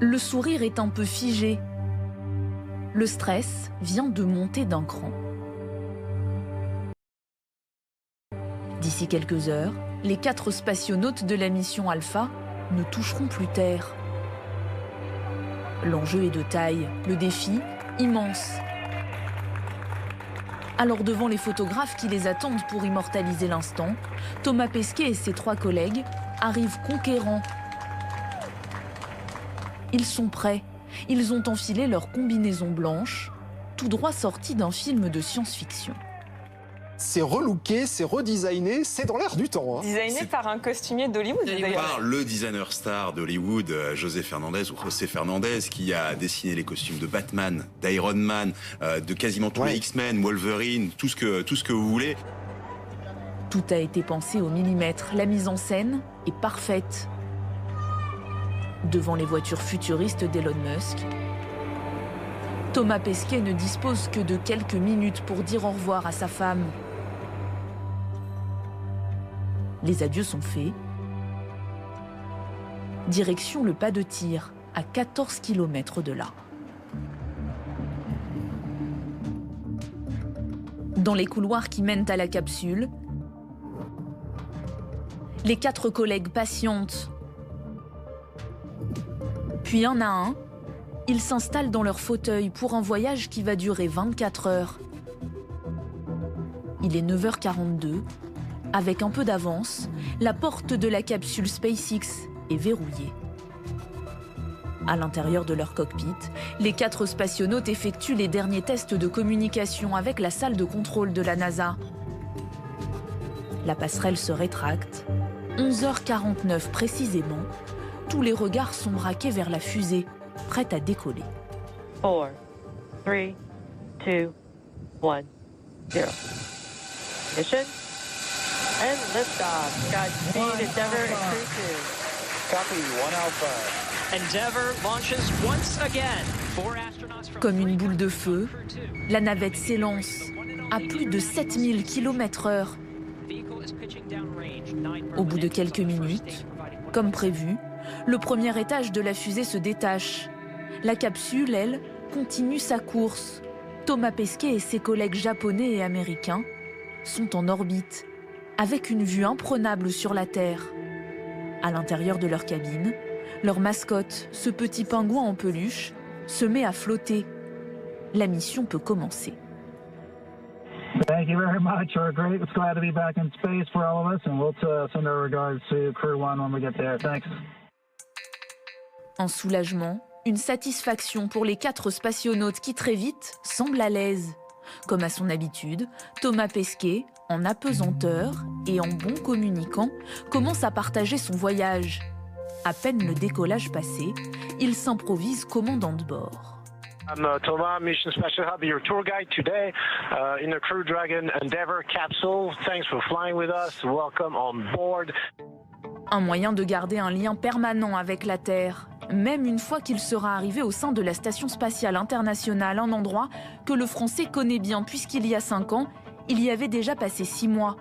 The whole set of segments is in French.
Le sourire est un peu figé. Le stress vient de monter d'un cran. D'ici quelques heures, les 4 spationautes de la mission Alpha ne toucheront plus terre. L'enjeu est de taille, le défi immense. Alors devant les photographes qui les attendent pour immortaliser l'instant, Thomas Pesquet et ses 3 collègues arrivent conquérants. Ils sont prêts. Ils ont enfilé leur combinaison blanche, tout droit sortie d'un film de science-fiction. C'est relooké, c'est redesigné, c'est dans l'air du temps. Hein. Designé par un costumier d'Hollywood, d'ailleurs. Par le designer star d'Hollywood, José Fernandez, qui a dessiné les costumes de Batman, d'Iron Man, de quasiment tous les X-Men, Wolverine, tout ce que vous voulez. Tout a été pensé au millimètre. La mise en scène est parfaite. Devant les voitures futuristes d'Elon Musk, Thomas Pesquet ne dispose que de quelques minutes pour dire au revoir à sa femme. Les adieux sont faits. Direction le pas de tir, à 14 km de là. Dans les couloirs qui mènent à la capsule, les 4 collègues patientent. Puis un à un, ils s'installent dans leur fauteuil pour un voyage qui va durer 24 heures. Il est 9h42. Avec un peu d'avance, la porte de la capsule SpaceX est verrouillée. À l'intérieur de leur cockpit, les 4 spationautes effectuent les derniers tests de communication avec la salle de contrôle de la NASA. La passerelle se rétracte. 11h49 précisément, tous les regards sont braqués vers la fusée, prête à décoller. 4, 3, 2, 1, 0. Mission and liftoff. Godspeed, Endeavour and Crew 2. Copy, 1 Alpha. Endeavour launches once again. 4 astronauts from Comme une boule de feu, la navette s'élance à plus de 7000 km/h. Au bout de quelques minutes, comme prévu, le premier étage de la fusée se détache. La capsule, elle, continue sa course. Thomas Pesquet et ses collègues japonais et américains sont en orbite, avec une vue imprenable sur la Terre. À l'intérieur de leur cabine, leur mascotte, ce petit pingouin en peluche, se met à flotter. La mission peut commencer. Thank you very much. We're great. It's glad to be back in space for all of us, and we'll send our regards to Crew 1 when we get there. Thanks. Un soulagement, une satisfaction pour les 4 spationautes qui très vite semblent à l'aise. Comme à son habitude, Thomas Pesquet, en apesanteur et en bon communicant, commence à partager son voyage. À peine le décollage passé, il s'improvise commandant de bord. I'm Thomas, Mission Special Hub, your tour guide today in the Crew Dragon Endeavour capsule. Thanks for flying with us. Welcome on board. Un moyen de garder un lien permanent avec la Terre, même une fois qu'il sera arrivé au sein de la Station Spatiale Internationale, un endroit que le Français connaît bien puisqu'il y a 5 ans, il y avait déjà passé 6 mois.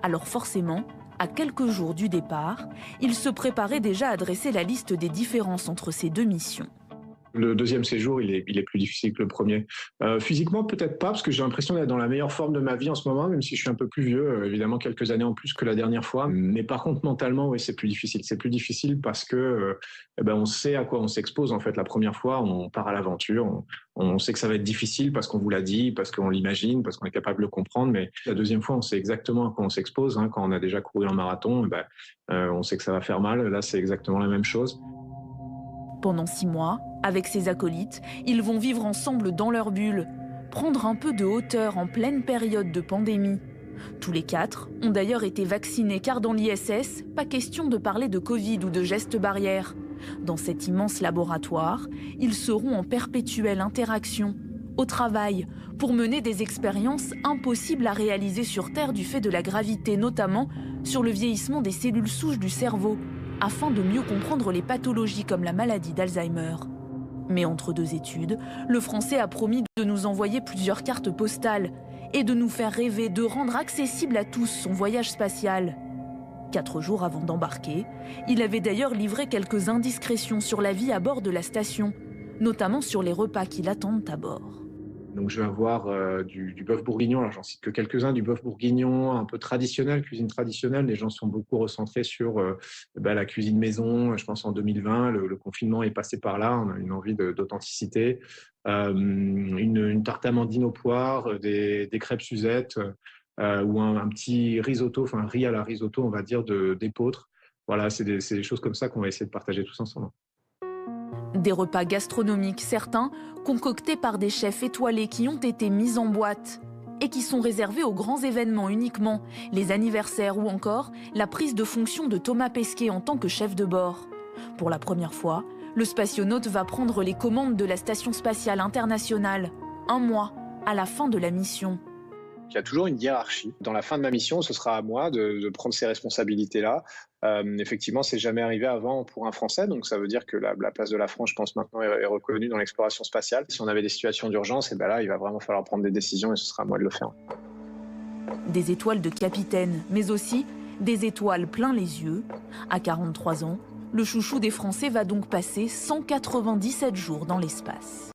Alors forcément, à quelques jours du départ, il se préparait déjà à dresser la liste des différences entre ces 2 missions. Le deuxième séjour, il est plus difficile que le premier. Physiquement, peut-être pas, parce que j'ai l'impression d'être dans la meilleure forme de ma vie en ce moment, même si je suis un peu plus vieux, évidemment quelques années en plus que la dernière fois. Mais par contre, mentalement, oui, c'est plus difficile. C'est plus difficile parce que on sait à quoi on s'expose. En fait, la première fois, on part à l'aventure. On sait que ça va être difficile parce qu'on vous l'a dit, parce qu'on l'imagine, parce qu'on est capable de le comprendre. Mais la deuxième fois, on sait exactement à quoi on s'expose. Hein. Quand on a déjà couru un marathon, on sait que ça va faire mal. Là, c'est exactement la même chose. Pendant 6 mois, avec ses acolytes, ils vont vivre ensemble dans leur bulle, prendre un peu de hauteur en pleine période de pandémie. Tous les 4 ont d'ailleurs été vaccinés car dans l'ISS, pas question de parler de Covid ou de gestes barrières. Dans cet immense laboratoire, ils seront en perpétuelle interaction, au travail, pour mener des expériences impossibles à réaliser sur Terre du fait de la gravité, notamment sur le vieillissement des cellules souches du cerveau, afin de mieux comprendre les pathologies comme la maladie d'Alzheimer. Mais entre 2 études, le Français a promis de nous envoyer plusieurs cartes postales et de nous faire rêver, de rendre accessible à tous son voyage spatial. 4 jours avant d'embarquer, il avait d'ailleurs livré quelques indiscrétions sur la vie à bord de la station, notamment sur les repas qui l'attendent à bord. Donc je vais avoir du bœuf bourguignon, alors j'en cite que quelques-uns, du bœuf bourguignon un peu traditionnel, cuisine traditionnelle. Les gens sont beaucoup recentrés sur la cuisine maison. Je pense en 2020, le confinement est passé par là, on a une envie d'authenticité. Une tarte amandine aux poires, des crêpes Suzette ou un petit risotto, enfin un riz à la risotto, on va dire, d'épeautre. Voilà, c'est des choses comme ça qu'on va essayer de partager tous ensemble. Des repas gastronomiques, certains, concoctés par des chefs étoilés qui ont été mis en boîte et qui sont réservés aux grands événements uniquement, les anniversaires ou encore la prise de fonction de Thomas Pesquet en tant que chef de bord. Pour la première fois, le spationaute va prendre les commandes de la Station spatiale internationale, 1 mois à la fin de la mission. Il y a toujours une hiérarchie. Dans la fin de ma mission, ce sera à moi de prendre ces responsabilités-là. Effectivement, c'est jamais arrivé avant pour un Français, donc ça veut dire que la place de la France, je pense maintenant, est reconnue dans l'exploration spatiale. Si on avait des situations d'urgence, et ben là, il va vraiment falloir prendre des décisions et ce sera à moi de le faire. Des étoiles de capitaine, mais aussi des étoiles plein les yeux. À 43 ans, le chouchou des Français va donc passer 197 jours dans l'espace.